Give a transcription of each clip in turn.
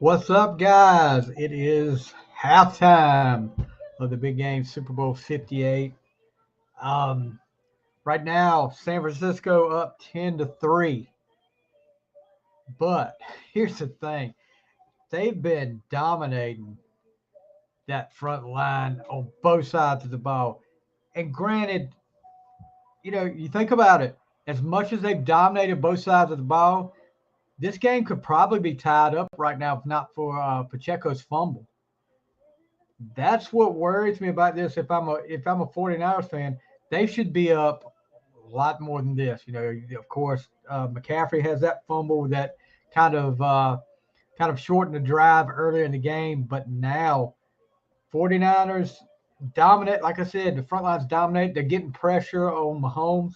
What's up, guys? It is halftime of the big game, Super Bowl 58. Um, right now, San Francisco up 10-3. But here's the thing: they've been dominating that front line on both sides of the ball. And granted, you think about it, as much as they've dominated both sides of the ball, this game could probably be tied up right now if not for Pacheco's fumble. That's what worries me about this. If I'm a 49ers fan, they should be up a lot more than this. Of course, McCaffrey has that fumble that kind of uh, kind of shortened the drive earlier in the game, but now 49ers dominate. Like I said, the front lines dominate. They're getting pressure on Mahomes,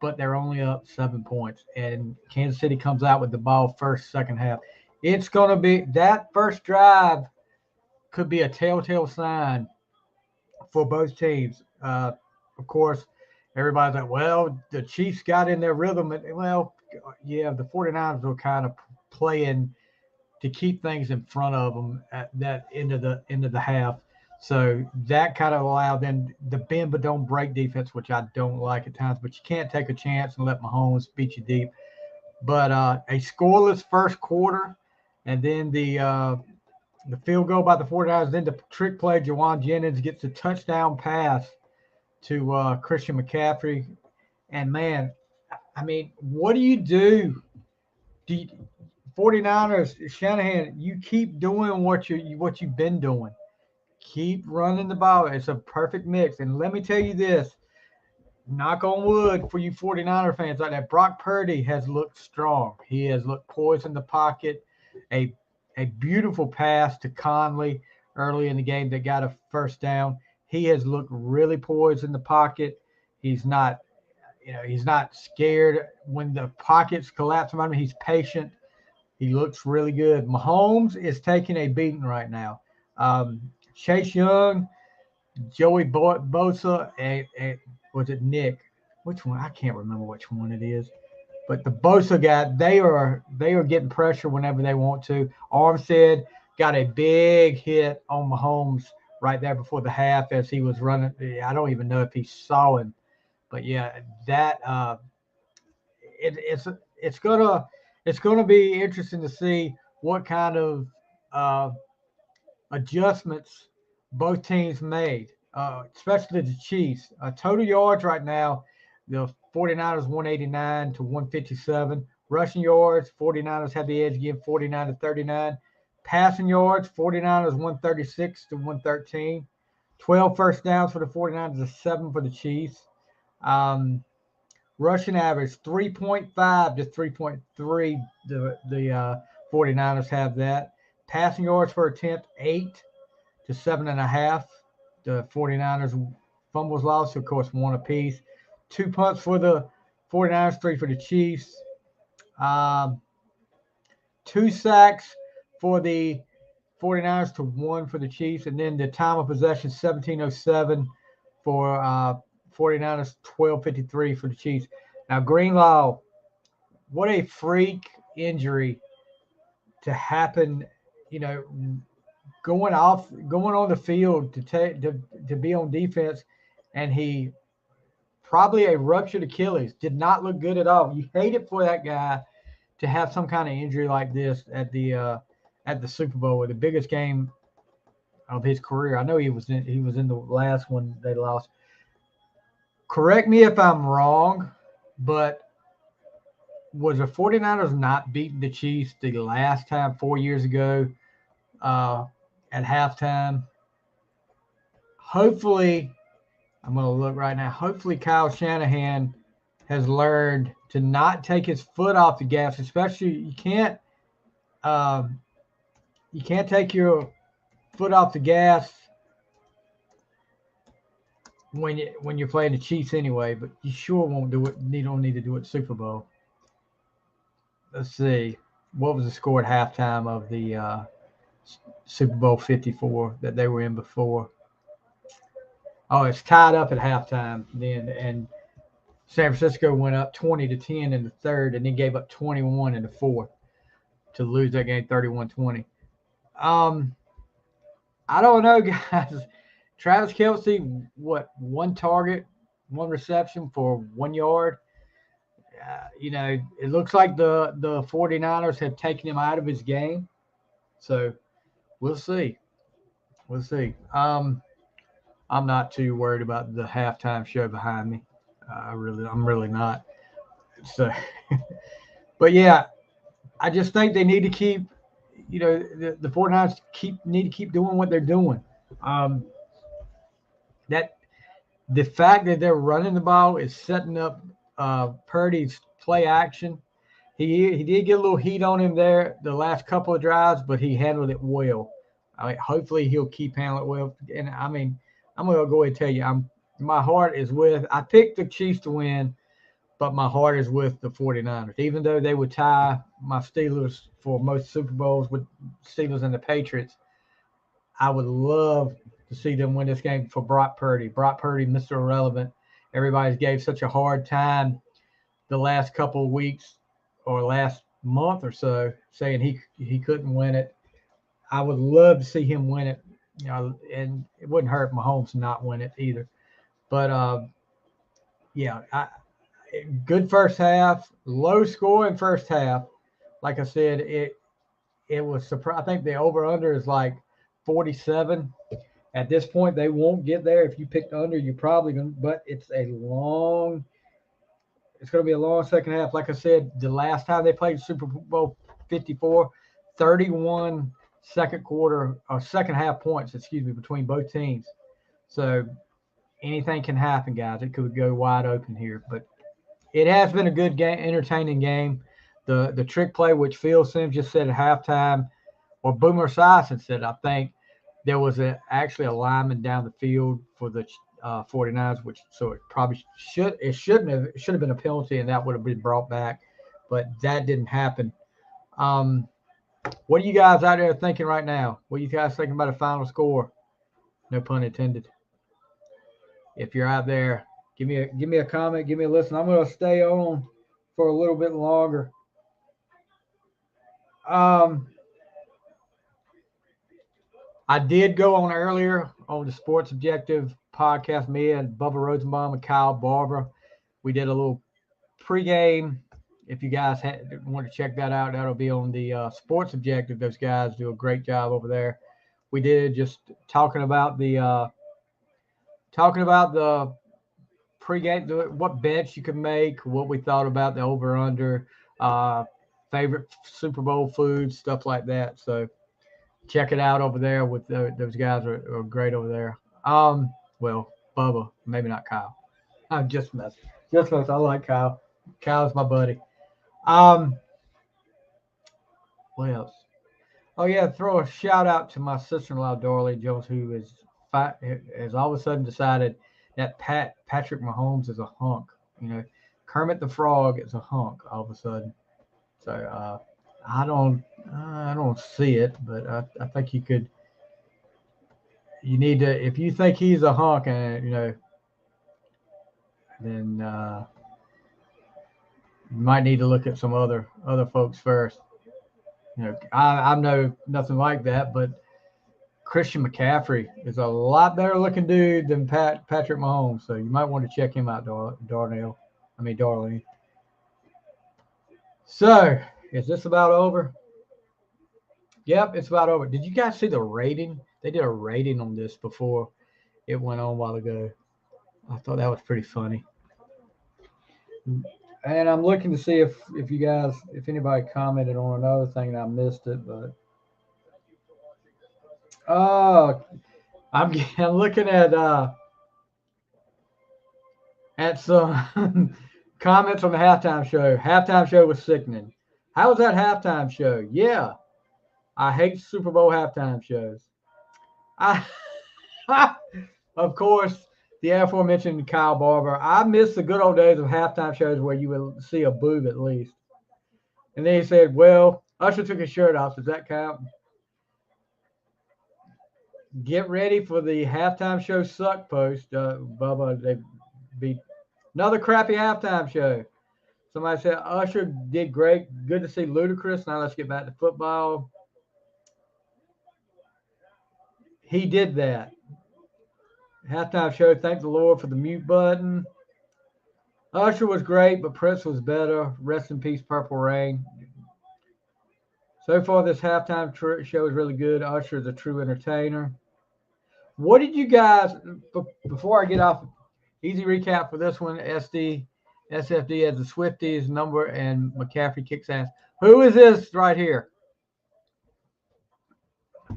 but they're only up 7 points, and Kansas City comes out with the ball first, second half. It's going to be that first drive could be a telltale sign for both teams. Of course, everybody's like, well, the Chiefs got in their rhythm. And, well, yeah, the 49ers were kind of playing to keep things in front of them at that end of the half. So that kind of allowed them the bend but don't break defense, which I don't like at times. But you can't take a chance and let Mahomes beat you deep. But a scoreless first quarter, and then the field goal by the 49ers, then the trick play, Jawan Jennings gets a touchdown pass to Christian McCaffrey. And man, I mean, what do you do? Do you, 49ers, Shanahan, you keep doing what you've been doing. Keep running the ball. It's a perfect mix. And let me tell you this, knock on wood for you 49er fans like that, Brock Purdy has looked strong. He has looked poised in the pocket. A a beautiful pass to Conley early in the game that got a first down. He has looked really poised in the pocket. He's not, he's not scared when the pockets collapse around him. He's patient. He looks really good. Mahomes is taking a beating right now. Chase Young, Joey Bosa, and was it Nick? Which one? I can't remember which one it is. But the Bosa guy, they are getting pressure whenever they want to. Armstead got a big hit on Mahomes right there before the half as he was running. I don't even know if he saw him, but yeah, that it, it's it's gonna it's gonna be interesting to see what kind of uh, adjustments both teams made, especially the Chiefs. Total yards right now, the 49ers 189 to 157. Rushing yards, 49ers have the edge again, 49 to 39. Passing yards, 49ers 136 to 113. 12 first downs for the 49ers and 7 for the Chiefs. Um, Rushing average 3.5 to 3.3. The 49ers have that. Passing yards per attempt, 8 to 7.5. The 49ers fumbles lost, of course, one apiece. 2 punts for the 49ers, 3 for the Chiefs. Um, 2 sacks for the 49ers to 1 for the Chiefs. And then the time of possession, 17:07 for 49ers, 12:53 for the Chiefs. Now, Greenlaw, what a freak injury to happen, you know, going on the field to be on defense, and he probably a ruptured Achilles. Did not look good at all. You hate it for that guy to have some kind of injury like this at the Super Bowl, the biggest game of his career. I know he was in the last one they lost. Correct me if I'm wrong, but was the 49ers not beating the Chiefs the last time 4 years ago uh, at halftime? Hopefully, I'm going to look right now. Hopefully, Kyle Shanahan has learned to not take his foot off the gas. Especially, um, you can't take your foot off the gas when you're playing the Chiefs anyway. But you sure won't do it. You don't need to do it Super Bowl. Let's see. What was the score at halftime of the Super Bowl 54 that they were in before? Oh, it's tied up at halftime then, and San Francisco went up 20-10 in the third, and then gave up 21 in the fourth to lose that game 31-20. I don't know, guys. Travis Kelsey, what, one target, one reception for 1 yard. It looks like the 49ers have taken him out of his game. So we'll see. We'll see. I'm not too worried about the halftime show behind me. I'm really not. So, but yeah, I just think they need to keep, the 49ers need to keep doing what they're doing. Um, that the fact that they're running the ball is setting up Purdy's play action. He did get a little heat on him there the last couple of drives, but he handled it well. I mean, hopefully he'll keep handling it well. And I mean, I'm gonna go ahead and tell you, my heart is with. I picked the Chiefs to win, but my heart is with the 49ers. Even though they would tie my Steelers for most Super Bowls with Steelers and the Patriots, I would love to see them win this game for Brock Purdy. Brock Purdy, Mr. Irrelevant. Everybody gave such a hard time the last couple of weeks or last month or so, saying he couldn't win it. I would love to see him win it, and it wouldn't hurt Mahomes not win it either. But yeah, good first half, low score in first half. Like I said, it was surprise. I think the over under is like 47. At this point, they won't get there. If you picked under, you're probably going to, but it's going to be a long second half. Like I said, the last time they played Super Bowl 54, 31 second quarter or second half points, excuse me, between both teams. So anything can happen, guys. It could go wide open here, but it has been a good game, entertaining game. The trick play, which Phil Simms just said at halftime, or Boomer Esiason said, I think there was actually a lineman down the field for the 49ers, which so it probably should have been a penalty, and that would have been brought back, but that didn't happen. Um, what are you guys out there thinking right now? What are you guys thinking about a final score? No pun intended. If you're out there, give me a comment, give me a listen. I'm going to stay on for a little bit longer. Um, I did go on earlier on the Sports Objective podcast. Me and Bubba Rosenbaum and Kyle Barber, we did a little pregame. If you guys want to check that out, that'll be on the Sports Objective. Those guys do a great job over there. We did just talking about the pregame, what bets you could make, what we thought about the over under, favorite Super Bowl foods, stuff like that. So check it out over there with those guys are great over there. Well, Bubba, maybe not Kyle. I'm just messing. Just messing. I like Kyle. Kyle's my buddy. Um, what else? Oh yeah, throw a shout out to my sister-in-law Dorley Jones, who has all of a sudden decided that Patrick Mahomes is a hunk. Kermit the Frog is a hunk all of a sudden. So I don't see it, but I think you could. You need to, if you think he's a hunk, and then you might need to look at some other folks first. I know nothing like that, but Christian McCaffrey is a lot better looking dude than Patrick Mahomes, so you might want to check him out, Darlene. So, is this about over? Yep, it's about over. Did you guys see the rating? They did a rating on this before it went on a while ago. I thought that was pretty funny. And I'm looking to see if anybody commented on another thing and I missed it, but oh, I'm looking at some comments on the halftime show. Halftime show was sickening. How was that halftime show? Yeah, I hate Super Bowl halftime shows. I, of course, the aforementioned Kyle Barber. I miss the good old days of halftime shows where you would see a boob at least. And then he said, "Well, Usher took his shirt off. Does that count?" Get ready for the halftime show suck post, Bubba. They be another crappy halftime show. Somebody said Usher did great. Good to see Ludacris. Now let's get back to football. he did that. Halftime show, thank the Lord for the mute button. Usher was great, but Prince was better. Rest in peace, Purple Rain. So far, this halftime show is really good. Usher is a true entertainer. What did you guys, before I get off, easy recap for this one, SFD has the Swifties number, and McCaffrey kicks ass. Who is this right here?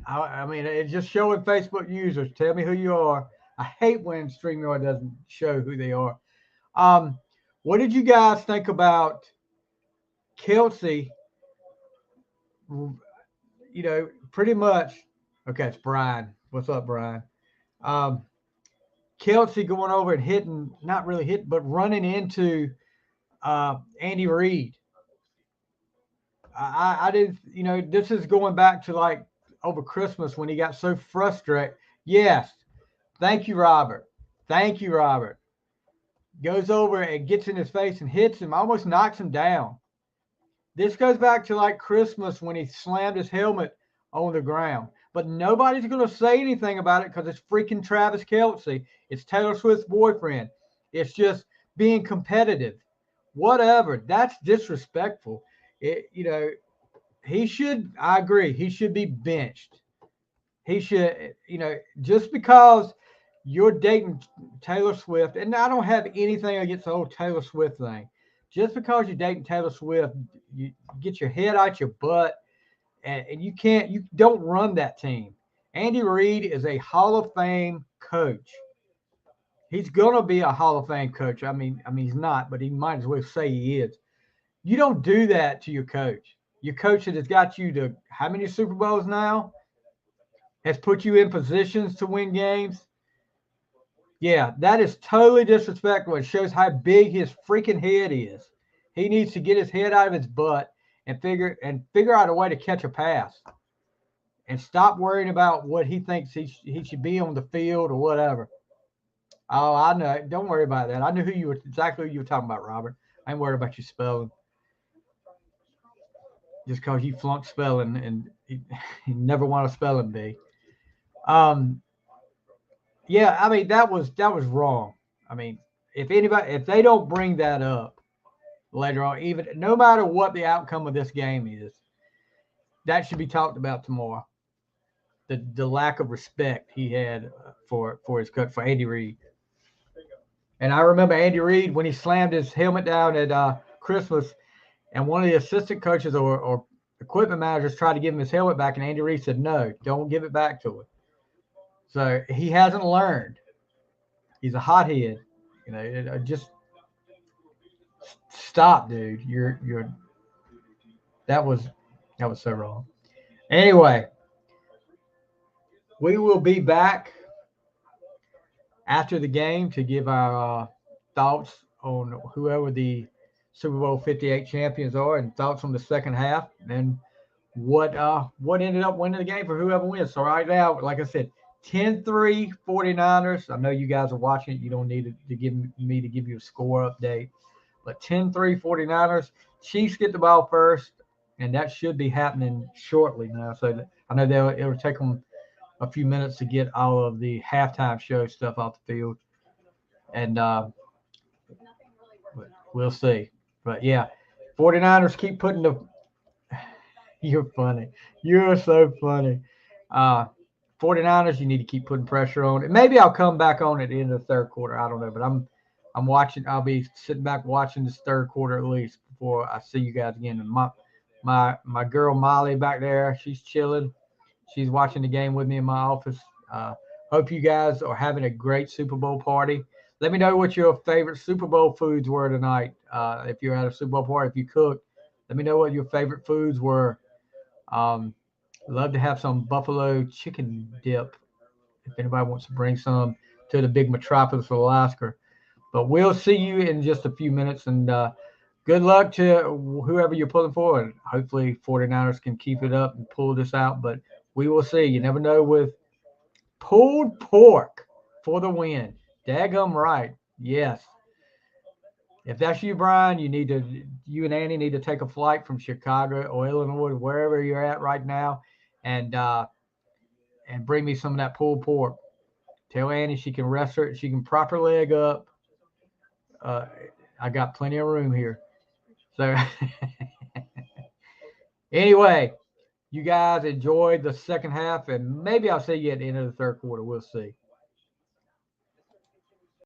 I mean, it's just showing Facebook users. Tell me who you are. I hate when StreamYard doesn't show who they are. What did you guys think about Kelce? You know, pretty much. Okay, it's Brian. What's up, Brian? Kelce going over and hitting, not really hitting, but running into Andy Reid. I didn't, you know, this is going back to like over Christmas when he got so frustrated. Yes. Thank you, Robert. Thank you, Robert. Goes over and gets in his face and hits him, almost knocks him down. This goes back to like Christmas when he slammed his helmet on the ground. But nobody's going to say anything about it because it's freaking Travis Kelce. It's Taylor Swift's boyfriend. It's just being competitive. Whatever. That's disrespectful. You know, he should, I agree, he should be benched. He should, you know, just because you're dating Taylor Swift, and I don't have anything against the whole Taylor Swift thing. Just because you're dating Taylor Swift, you get your head out your butt, and you don't run that team. Andy Reid is a Hall of Fame coach. He's gonna be a Hall of Fame coach. I mean, he's not, but he might as well say he is. You don't do that to your coach. Your coach that has got you to how many Super Bowls now? Has put you in positions to win games. Yeah, that is totally disrespectful. It shows how big his freaking head is. He needs to get his head out of his butt and figure out a way to catch a pass. And stop worrying about what he thinks he should be on the field or whatever. Oh, I know. Don't worry about that. I knew exactly who you were talking about, Robert. I ain't worried about your spelling. Just because you flunked spelling and you never want a spelling bee. Yeah, I mean that was wrong. I mean, if they don't bring that up later on, even no matter what the outcome of this game is, that should be talked about tomorrow. The lack of respect he had for his coach, for Andy Reid. And I remember Andy Reid when he slammed his helmet down at Christmas, and one of the assistant coaches or equipment managers tried to give him his helmet back, and Andy Reid said, "No, don't give it back to him." So he hasn't learned. He's a hothead. You know, just stop, dude. You're that was so wrong. Anyway, we will be back after the game to give our thoughts on whoever the Super Bowl 58 champions are and thoughts on the second half and what ended up winning the game for whoever wins. So right now, like I said, 10-3 49ers. I know you guys are watching it. You don't need to give you a score update. But 10-3 49ers. Chiefs get the ball first, and that should be happening shortly now. So I know it'll take them a few minutes to get all of the halftime show stuff off the field. And we'll see. But, yeah, 49ers keep putting the – you're funny. You're so funny. 49ers, you need to keep putting pressure on it. Maybe I'll come back on at the end of the third quarter. I don't know, but I'm watching. I'll be sitting back watching this third quarter at least before I see you guys again. And my girl Molly back there, she's chilling. She's watching the game with me in my office. Hope you guys are having a great Super Bowl party. Let me know what your favorite Super Bowl foods were tonight. If you're at a Super Bowl party, if you cooked, let me know what your favorite foods were. Love to have some buffalo chicken dip if anybody wants to bring some to the big metropolis of Alaska. But we'll see you in just a few minutes, and good luck to whoever you're pulling for. And hopefully 49ers can keep it up and pull this out, but we will see. You never know with pulled pork for the win. Daggum right. Yes. If that's you, Brian, you and Annie need to take a flight from Chicago or Illinois, wherever you're at right now, and and bring me some of that pulled pork. Tell Annie she can rest her. She can prop her leg up. I got plenty of room here. So anyway, you guys enjoyed the second half, and maybe I'll see you at the end of the third quarter. We'll see.